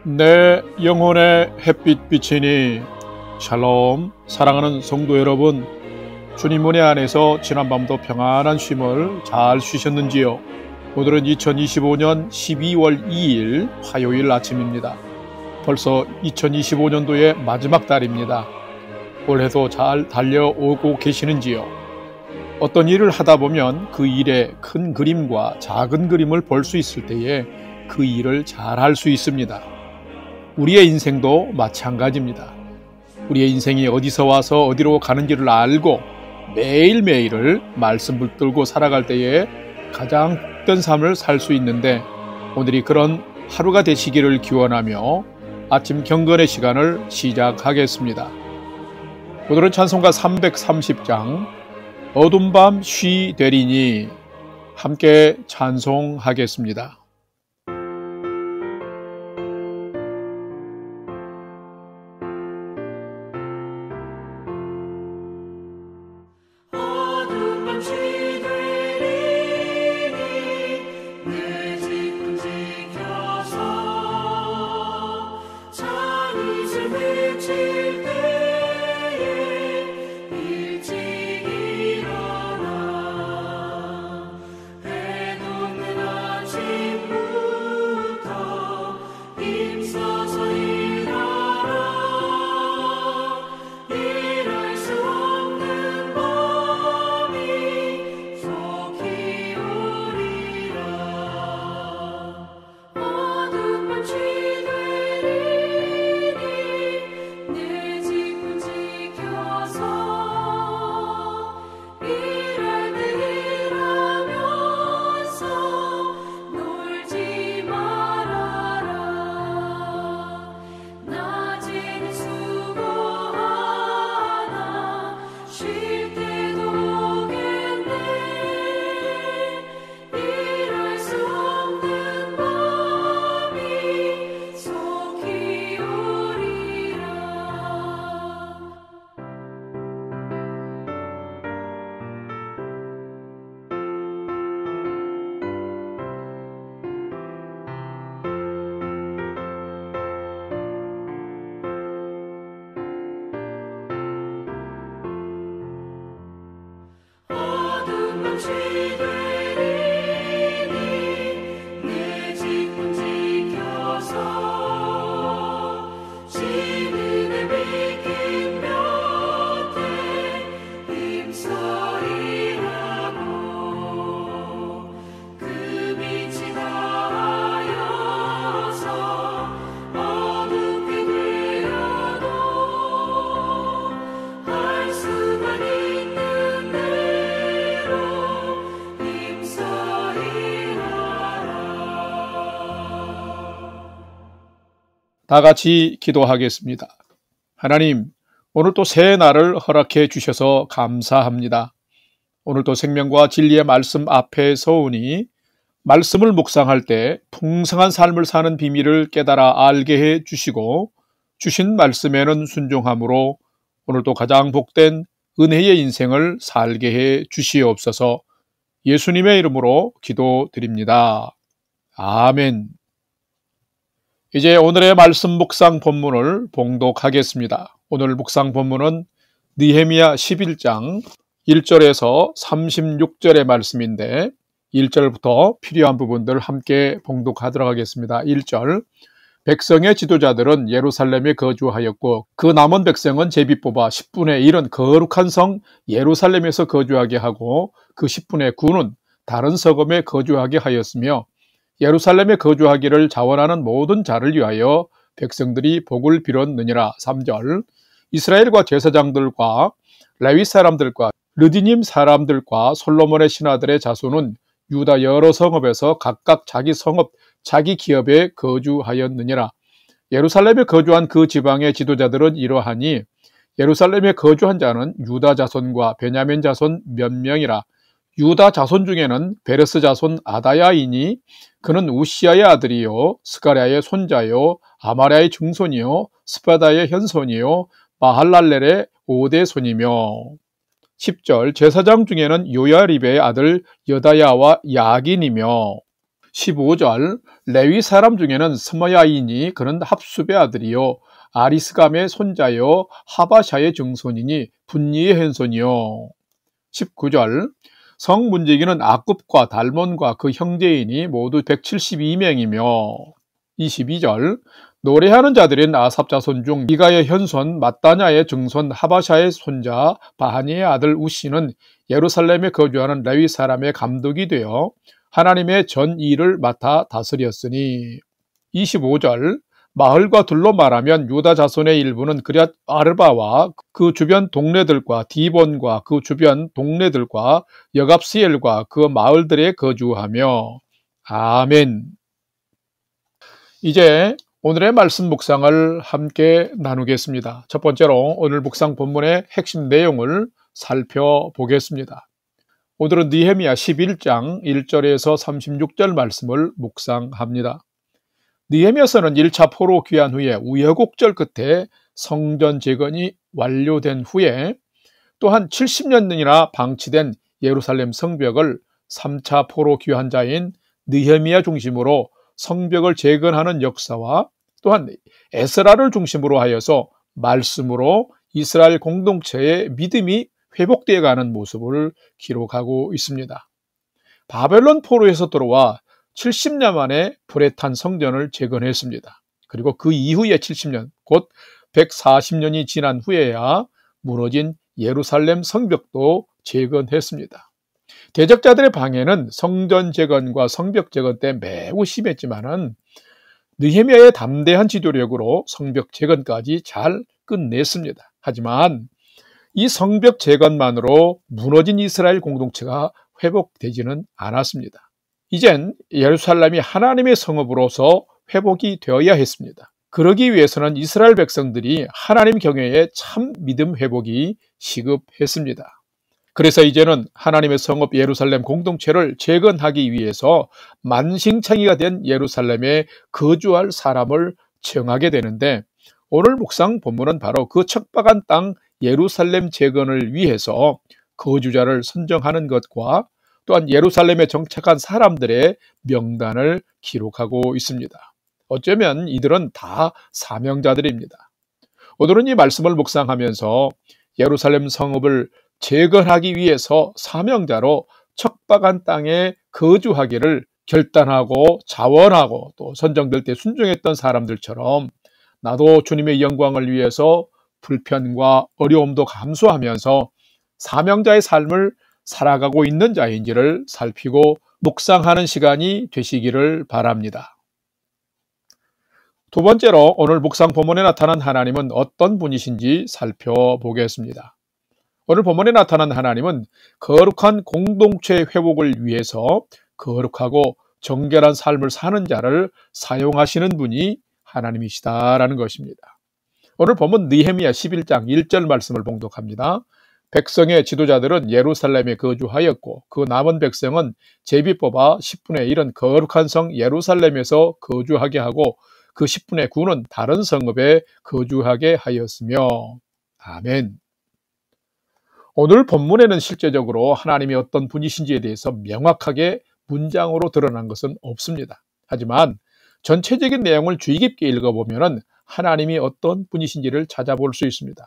내 영혼의 햇빛 비치니. 샬롬. 사랑하는 성도 여러분, 주님 은혜 안에서 지난밤도 평안한 쉼을 잘 쉬셨는지요? 오늘은 2025년 12월 2일 화요일 아침입니다. 벌써 2025년도의 마지막 달입니다. 올해도 잘 달려오고 계시는지요? 어떤 일을 하다 보면 그 일의 큰 그림과 작은 그림을 볼 수 있을 때에 그 일을 잘 할 수 있습니다. 우리의 인생도 마찬가지입니다. 우리의 인생이 어디서 와서 어디로 가는지를 알고 매일매일을 말씀 붙들고 살아갈 때에 가장 복된 삶을 살 수 있는데, 오늘이 그런 하루가 되시기를 기원하며 아침 경건의 시간을 시작하겠습니다. 오늘은 찬송가 330장 어둠 밤 쉬 되리니 함께 찬송하겠습니다. 다 같이 기도하겠습니다. 하나님, 오늘 또 새 날을 허락해 주셔서 감사합니다. 오늘 또 생명과 진리의 말씀 앞에 서오니 말씀을 묵상할 때 풍성한 삶을 사는 비밀을 깨달아 알게 해 주시고, 주신 말씀에는 순종함으로 오늘도 가장 복된 은혜의 인생을 살게 해 주시옵소서. 예수님의 이름으로 기도드립니다. 아멘. 이제 오늘의 말씀 묵상 본문을 봉독하겠습니다. 오늘 묵상 본문은 느헤미야 11장 1절에서 36절의 말씀인데, 1절부터 필요한 부분들 함께 봉독하도록 하겠습니다. 1절. 백성의 지도자들은 예루살렘에 거주하였고 그 남은 백성은 제비 뽑아 10분의 1은 거룩한 성 예루살렘에서 거주하게 하고 그 10분의 9는 다른 서검에 거주하게 하였으며, 예루살렘에 거주하기를 자원하는 모든 자를 위하여 백성들이 복을 빌었느니라. 3절. 이스라엘과 제사장들과 레위 사람들과 르디님 사람들과 솔로몬의 신하들의 자손은 유다 여러 성읍에서 각각 자기 성읍, 자기 기업에 거주하였느니라. 예루살렘에 거주한 그 지방의 지도자들은 이러하니, 예루살렘에 거주한 자는 유다 자손과 베냐민 자손 몇 명이라. 유다 자손 중에는 베레스 자손 아다야이니 그는 우시아의 아들이요 스가랴의 손자요 아마랴의 증손이요 스바다의 현손이요 마할랄렐의 5대 손이며. 10절. 제사장 중에는 요야립의 아들 여다야와 야긴이며. 15절 레위 사람 중에는 스마야이니 그는 합숲의 아들이요 아리스감의 손자요 하바샤의 증손이니 분니의 현손이요. 19절 성 문지기는 아굽과 달몬과 그 형제이니 모두 172명이며 22절 노래하는 자들인 아삽 자손 중 미가의 현손 마따냐의 증손 하바샤의 손자 바하니의 아들 우시는 예루살렘에 거주하는 레위 사람의 감독이 되어 하나님의 전 일을 맡아 다스렸으니 25절 마을과 둘로 말하면 유다 자손의 일부는 그럇 아르바와 그 주변 동네들과 디본과 그 주변 동네들과 여갑스엘과 그 마을들에 거주하며 아멘. 이제 오늘의 말씀 묵상을 함께 나누겠습니다. 첫 번째로 오늘 묵상 본문의 핵심 내용을 살펴보겠습니다. 오늘은 느헤미야 11장 1절에서 36절 말씀을 묵상합니다. 느헤미야서는 1차 포로 귀환 후에 우여곡절 끝에 성전 재건이 완료된 후에 또한 70년이나 방치된 예루살렘 성벽을 3차 포로 귀환자인 느헤미야 중심으로 성벽을 재건하는 역사와 또한 에스라를 중심으로 하여서 말씀으로 이스라엘 공동체의 믿음이 회복되어 가는 모습을 기록하고 있습니다. 바벨론 포로에서 들어와 70년 만에 불에 탄 성전을 재건했습니다. 그리고 그 이후에 70년, 곧 140년이 지난 후에야 무너진 예루살렘 성벽도 재건했습니다. 대적자들의 방해는 성전 재건과 성벽 재건 때 매우 심했지만은 느헤미야의 담대한 지도력으로 성벽 재건까지 잘 끝냈습니다. 하지만 이 성벽 재건만으로 무너진 이스라엘 공동체가 회복되지는 않았습니다. 이젠 예루살렘이 하나님의 성읍으로서 회복이 되어야 했습니다. 그러기 위해서는 이스라엘 백성들이 하나님 경외의 참 믿음 회복이 시급했습니다. 그래서 이제는 하나님의 성읍 예루살렘 공동체를 재건하기 위해서 만신창이가 된 예루살렘에 거주할 사람을 청하게 되는데 오늘 묵상 본문은 바로 그 척박한 땅 예루살렘 재건을 위해서 거주자를 선정하는 것과 또한 예루살렘에 정착한 사람들의 명단을 기록하고 있습니다. 어쩌면 이들은 다 사명자들입니다. 오늘은 이 말씀을 묵상하면서 예루살렘 성읍을 재건하기 위해서 사명자로 척박한 땅에 거주하기를 결단하고 자원하고 또 선정될 때 순종했던 사람들처럼 나도 주님의 영광을 위해서 불편과 어려움도 감수하면서 사명자의 삶을 살아가고 있는 자인지를 살피고 묵상하는 시간이 되시기를 바랍니다. 두 번째로 오늘 묵상 본문에 나타난 하나님은 어떤 분이신지 살펴보겠습니다. 오늘 본문에 나타난 하나님은 거룩한 공동체 회복을 위해서 거룩하고 정결한 삶을 사는 자를 사용하시는 분이 하나님이시다라는 것입니다. 오늘 본문 느헤미야 11장 1절 말씀을 봉독합니다. 백성의 지도자들은 예루살렘에 거주하였고 그 남은 백성은 제비 뽑아 10분의 1은 거룩한 성 예루살렘에서 거주하게 하고 그 10분의 9는 다른 성읍에 거주하게 하였으며 아멘. 오늘 본문에는 실제적으로 하나님이 어떤 분이신지에 대해서 명확하게 문장으로 드러난 것은 없습니다. 하지만 전체적인 내용을 주의 깊게 읽어보면 하나님이 어떤 분이신지를 찾아볼 수 있습니다.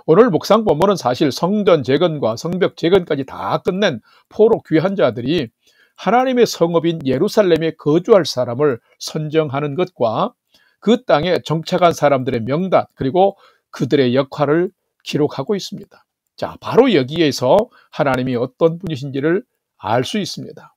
오늘 묵상 본문은 사실 성전 재건과 성벽 재건까지 다 끝낸 포로 귀환자들이 하나님의 성읍인 예루살렘에 거주할 사람을 선정하는 것과 그 땅에 정착한 사람들의 명단 그리고 그들의 역할을 기록하고 있습니다. 자, 바로 여기에서 하나님이 어떤 분이신지를 알 수 있습니다.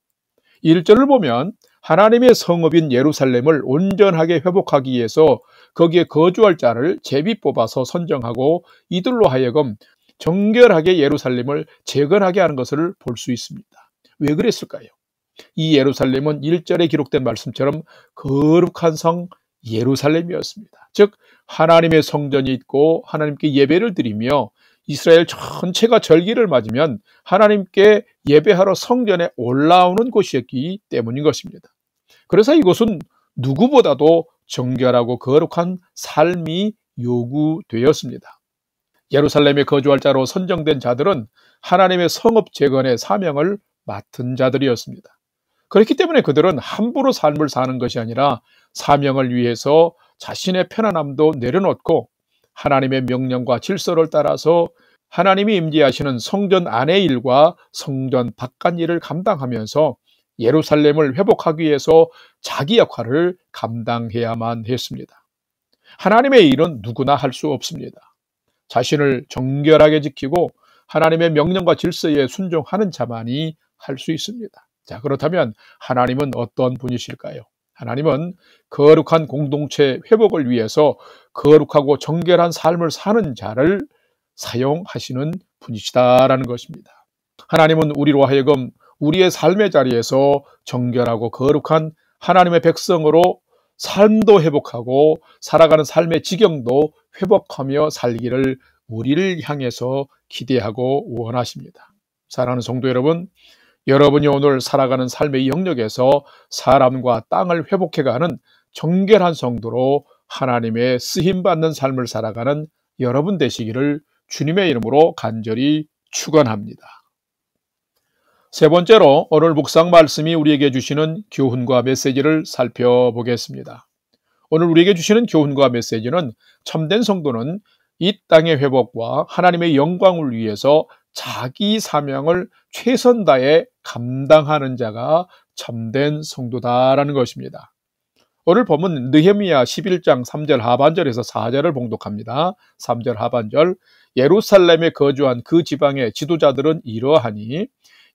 1절을 보면 하나님의 성읍인 예루살렘을 온전하게 회복하기 위해서 거기에 거주할 자를 제비 뽑아서 선정하고 이들로 하여금 정결하게 예루살렘을 재건하게 하는 것을 볼 수 있습니다. 왜 그랬을까요? 이 예루살렘은 1절에 기록된 말씀처럼 거룩한 성 예루살렘이었습니다. 즉 하나님의 성전이 있고 하나님께 예배를 드리며 이스라엘 전체가 절기를 맞으면 하나님께 예배하러 성전에 올라오는 곳이었기 때문인 것입니다. 그래서 이곳은 누구보다도 정결하고 거룩한 삶이 요구되었습니다. 예루살렘에 거주할 자로 선정된 자들은 하나님의 성읍 재건의 사명을 맡은 자들이었습니다. 그렇기 때문에 그들은 함부로 삶을 사는 것이 아니라 사명을 위해서 자신의 편안함도 내려놓고 하나님의 명령과 질서를 따라서 하나님이 임재하시는 성전 안의 일과 성전 바깥 일을 감당하면서 예루살렘을 회복하기 위해서 자기 역할을 감당해야만 했습니다. 하나님의 일은 누구나 할 수 없습니다. 자신을 정결하게 지키고 하나님의 명령과 질서에 순종하는 자만이 할 수 있습니다. 자, 그렇다면 하나님은 어떤 분이실까요? 하나님은 거룩한 공동체 회복을 위해서 거룩하고 정결한 삶을 사는 자를 사용하시는 분이시다라는 것입니다. 하나님은 우리로 하여금 우리의 삶의 자리에서 정결하고 거룩한 하나님의 백성으로 삶도 회복하고 살아가는 삶의 지경도 회복하며 살기를 우리를 향해서 기대하고 원하십니다. 사랑하는 성도 여러분, 여러분이 오늘 살아가는 삶의 영역에서 사람과 땅을 회복해가는 정결한 성도로 하나님의 쓰임받는 삶을 살아가는 여러분 되시기를 주님의 이름으로 간절히 축원합니다. 세 번째로 오늘 묵상 말씀이 우리에게 주시는 교훈과 메시지를 살펴보겠습니다. 오늘 우리에게 주시는 교훈과 메시지는 참된 성도는 이 땅의 회복과 하나님의 영광을 위해서 자기 사명을 최선 다해 감당하는 자가 참된 성도다라는 것입니다. 오늘 본문 느헤미야 11장 3절 하반절에서 4절을 봉독합니다. 3절 하반절, 예루살렘에 거주한 그 지방의 지도자들은 이러하니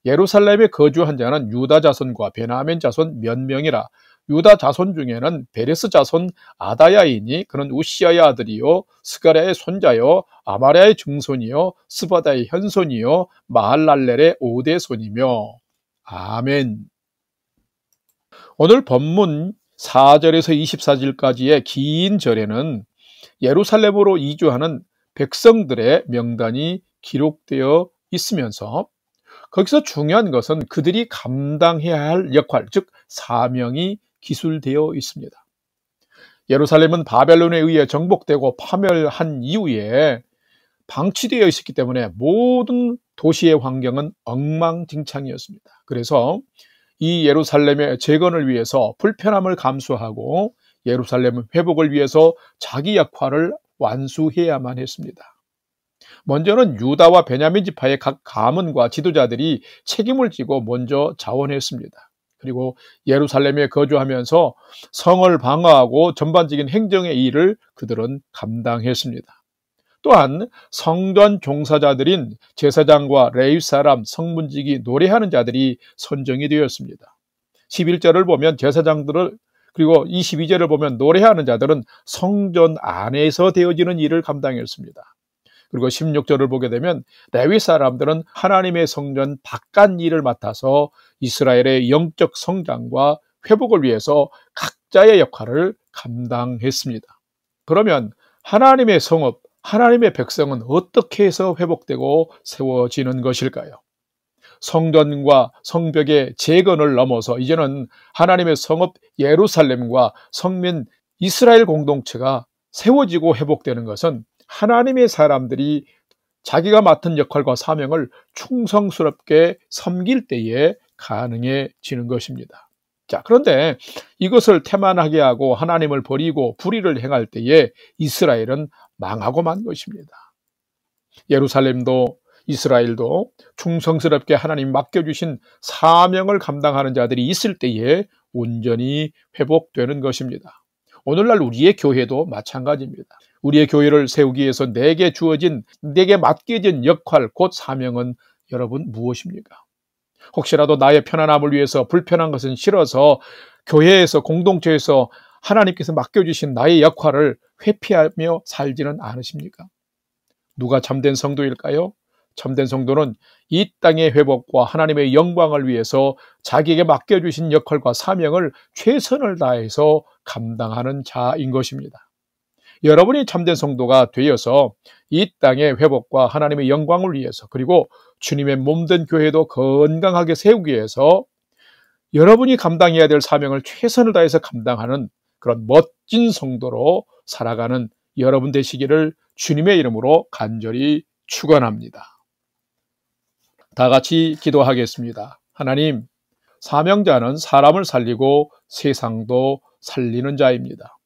예루살렘에 거주한 자는 유다 자손과 베냐민 자손 몇 명이라. 유다 자손 중에는 베레스 자손 아다야이니 그는 우시아의 아들이요 스가랴의 손자요 아마랴의 증손이요 스바다의 현손이요 마할랄렐의 오대손이며. 아멘. 오늘 본문 4절에서 24절까지의 긴 절에는 예루살렘으로 이주하는 백성들의 명단이 기록되어 있으면서 거기서 중요한 것은 그들이 감당해야 할 역할, 즉 사명이 기술되어 있습니다. 예루살렘은 바벨론에 의해 정복되고 파멸한 이후에 방치되어 있었기 때문에 모든 도시의 환경은 엉망진창이었습니다. 그래서 이 예루살렘의 재건을 위해서 불편함을 감수하고 예루살렘 회복을 위해서 자기 역할을 완수해야만 했습니다. 먼저는 유다와 베냐민 지파의 각 가문과 지도자들이 책임을 지고 먼저 자원했습니다. 그리고 예루살렘에 거주하면서 성을 방어하고 전반적인 행정의 일을 그들은 감당했습니다. 또한 성전 종사자들인 제사장과 레위 사람, 성문지기, 노래하는 자들이 선정이 되었습니다. 11절을 보면 제사장들을, 그리고 22절을 보면 노래하는 자들은 성전 안에서 되어지는 일을 감당했습니다. 그리고 16절을 보게 되면 레위 사람들은 하나님의 성전 바깥 일을 맡아서 이스라엘의 영적 성장과 회복을 위해서 각자의 역할을 감당했습니다. 그러면 하나님의 성읍, 하나님의 백성은 어떻게 해서 회복되고 세워지는 것일까요? 성전과 성벽의 재건을 넘어서 이제는 하나님의 성읍 예루살렘과 성민 이스라엘 공동체가 세워지고 회복되는 것은 하나님의 사람들이 자기가 맡은 역할과 사명을 충성스럽게 섬길 때에 가능해지는 것입니다. 자, 그런데 이것을 태만하게 하고 하나님을 버리고 불의를 행할 때에 이스라엘은 망하고 만 것입니다. 예루살렘도 이스라엘도 충성스럽게 하나님 맡겨주신 사명을 감당하는 자들이 있을 때에 온전히 회복되는 것입니다. 오늘날 우리의 교회도 마찬가지입니다. 우리의 교회를 세우기 위해서 내게 맡겨진 역할, 곧 사명은 여러분 무엇입니까? 혹시라도 나의 편안함을 위해서 불편한 것은 싫어서 교회에서 공동체에서 하나님께서 맡겨주신 나의 역할을 회피하며 살지는 않으십니까? 누가 참된 성도일까요? 참된 성도는 이 땅의 회복과 하나님의 영광을 위해서 자기에게 맡겨주신 역할과 사명을 최선을 다해서 감당하는 자인 것입니다. 여러분이 참된 성도가 되어서 이 땅의 회복과 하나님의 영광을 위해서, 그리고 주님의 몸된 교회도 건강하게 세우기 위해서 여러분이 감당해야 될 사명을 최선을 다해서 감당하는 그런 멋진 성도로 살아가는 여러분 되시기를 주님의 이름으로 간절히 축원합니다. 다 같이 기도하겠습니다. 하나님, 사명자는 사람을 살리고 세상도 살리는 자입니다.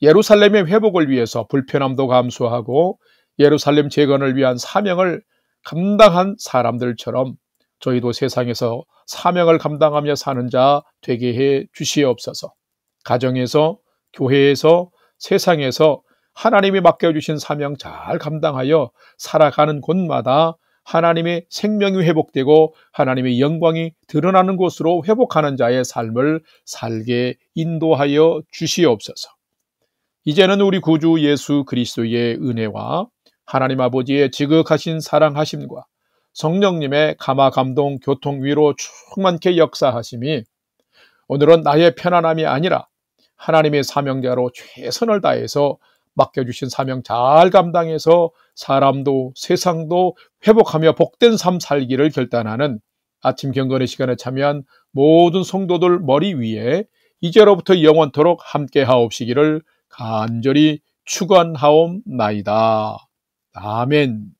예루살렘의 회복을 위해서 불편함도 감수하고 예루살렘 재건을 위한 사명을 감당한 사람들처럼 저희도 세상에서 사명을 감당하며 사는 자 되게 해 주시옵소서. 가정에서, 교회에서, 세상에서 하나님이 맡겨주신 사명 잘 감당하여 살아가는 곳마다 하나님의 생명이 회복되고 하나님의 영광이 드러나는 곳으로 회복하는 자의 삶을 살게 인도하여 주시옵소서. 이제는 우리 구주 예수 그리스도의 은혜와 하나님 아버지의 지극하신 사랑하심과 성령님의 감화 감동 교통 위로 충만케 역사하심이 오늘은 나의 편안함이 아니라 하나님의 사명자로 최선을 다해서 맡겨주신 사명 잘 감당해서 사람도 세상도 회복하며 복된 삶 살기를 결단하는 아침 경건의 시간에 참여한 모든 성도들 머리 위에 이제로부터 영원토록 함께 하옵시기를 간절히 축원하옵나이다. 아멘.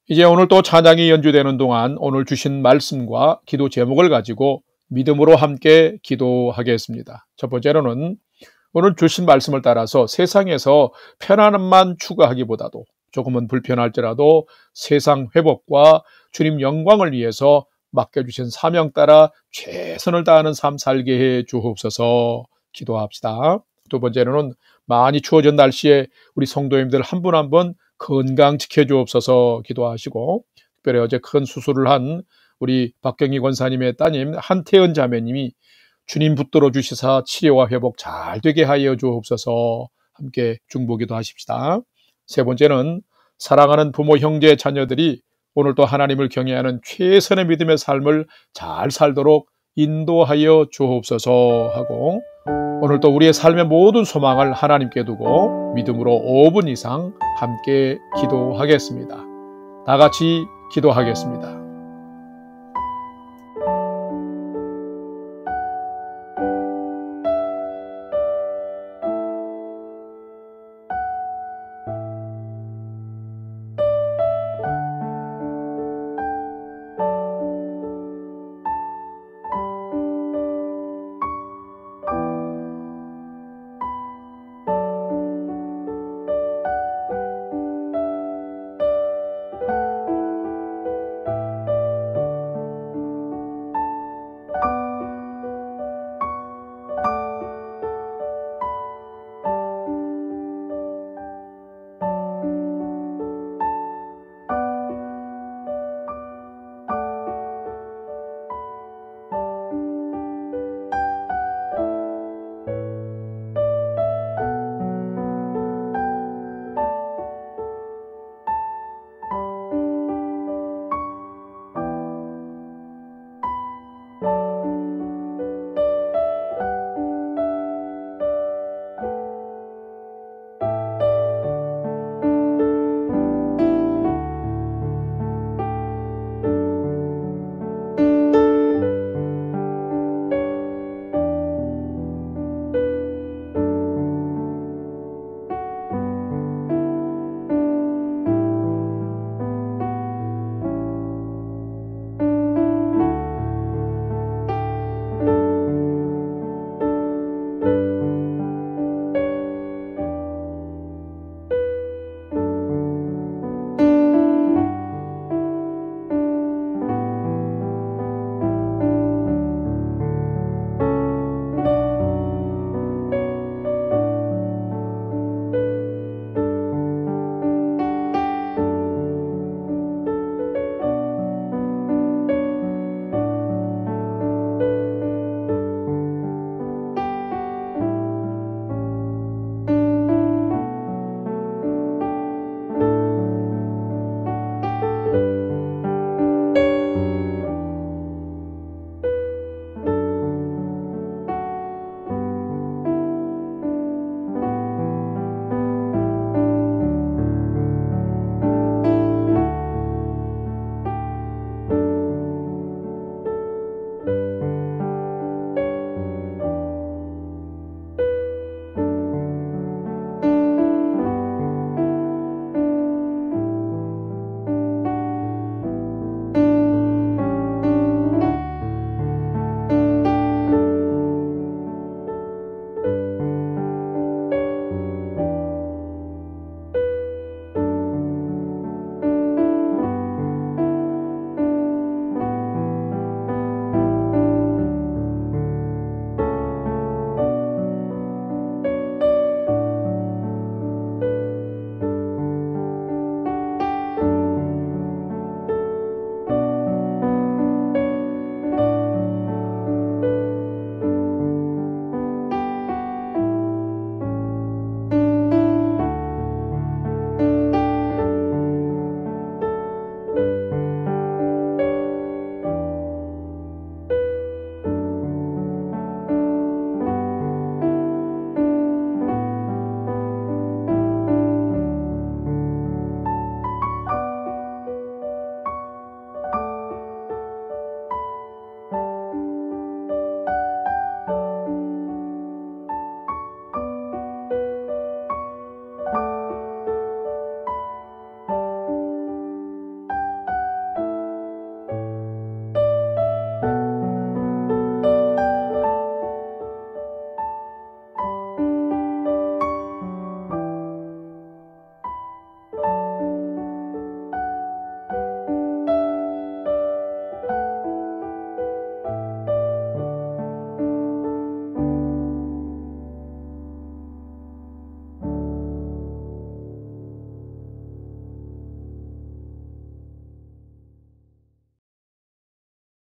이제 오늘 또 찬양이 연주되는 동안 오늘 주신 말씀과 기도 제목을 가지고 믿음으로 함께 기도하겠습니다. 첫 번째로는 오늘 주신 말씀을 따라서 세상에서 편안함만 추구하기보다도 조금은 불편할지라도 세상 회복과 주님 영광을 위해서 맡겨주신 사명 따라 최선을 다하는 삶 살게 해 주옵소서. 기도합시다. 두 번째로는 많이 추워진 날씨에 우리 성도님들 한 분 한 분 건강 지켜주옵소서 기도하시고, 특별히 어제 큰 수술을 한 우리 박경희 권사님의 따님 한태은 자매님이 주님 붙들어 주시사 치료와 회복 잘 되게 하여 주옵소서 함께 중보기도 하십시다. 세 번째는 사랑하는 부모, 형제, 자녀들이 오늘도 하나님을 경외하는 최선의 믿음의 삶을 잘 살도록 인도하여 주옵소서 하고, 오늘도 우리의 삶의 모든 소망을 하나님께 두고 믿음으로 5분 이상 함께 기도하겠습니다. 다 같이 기도하겠습니다.